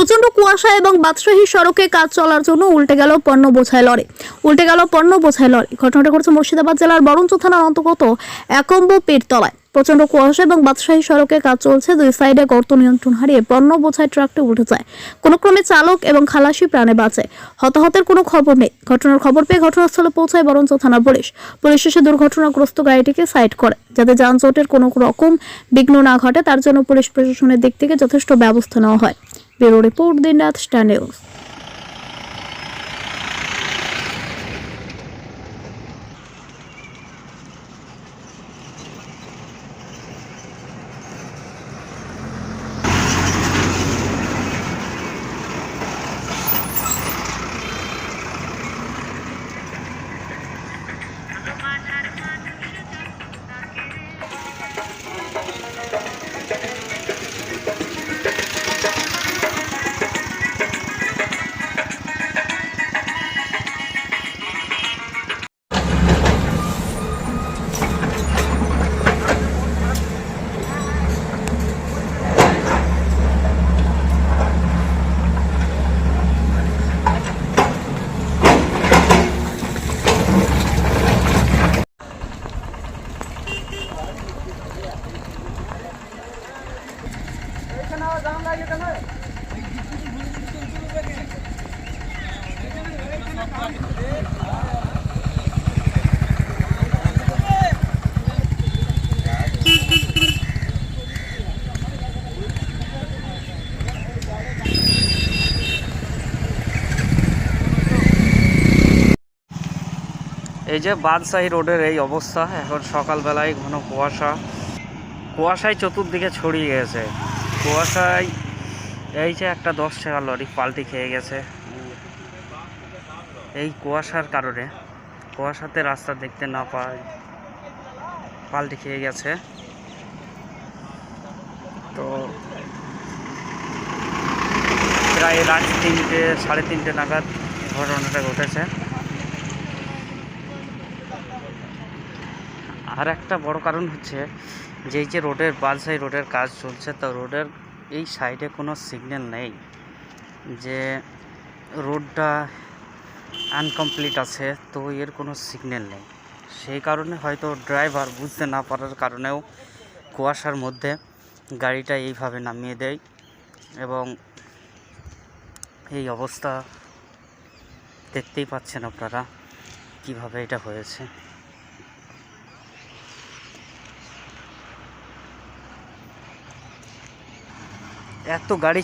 প্রচন্ড কুয়াশা এবং বাদশাহী সড়কে কাজ চলার জন্য উল্টে গেল পণ্য বোঝাই লরি। ঘটনাটা ঘটছে মুর্শিদাবাদ জেলার বরঞ্চ থানার অন্তর্গত একম্ব পীরতলায়। প্রচন্ড কুয়াশা এবং বাদশাহী সড়কে কাজ চলছে, দুই সাইডে গর্ত নিয়ন্ত্রণ হারিয়ে পণ্য বোঝাই ট্রাকটি উঠে যায়। কোনো ক্রমে চালক এবং খালাসি প্রাণে বাঁচে। হতাহতের কোনো খবর নেই। ঘটনার খবর পেয়ে ঘটনাস্থলে পৌঁছায় বরঞ্চ থানা পুলিশ এসে দুর্ঘটনাগ্রস্ত গাড়িটিকে সাইড করে, যাতে যানজটের কোনো রকম বিঘ্ন না ঘটে তার জন্য পুলিশ প্রশাসনের দিক থেকে যথেষ্ট ব্যবস্থা নেওয়া হয়। ব্যুরো রিপোর্ট, দিনরাত স্টার নিউজ। এই যে বাদশাহী রোডের এই অবস্থা। এখন সকালবেলায় ঘন কুয়াশায় চতুর্দিকে ছড়িয়ে গেছে। কুয়াশায় এই যে একটা 10 টাকা লরি পাল্টি খেয়ে গেছে। এই কুয়াশার কারণে, কুয়াশাতে রাস্তা দেখতে না পায় পাল্টি খেয়ে গেছে। তো প্রায় রাত 3টে, 3:30 নাগাদ ঘটনাটা ঘটেছে। আর একটা বড় কারণ হচ্ছে যে এই যে রোডের বাদশাহী রোডের কাজ চলছে, তো রোডের এই সাইডে কোনো সিগন্যাল নেই, যে রোডটা আনকমপ্লিট আছে, তো এর কোনো সিগন্যাল নেই। সেই কারণে হয়তো ড্রাইভার বুঝতে না পারার কারণেও কুয়াশার মধ্যে গাড়িটা এইভাবে নামিয়ে দেয়, এবং এই অবস্থা দেখতেই পাচ্ছেন আপনারা কিভাবে এটা হয়েছে। এত গাড়ি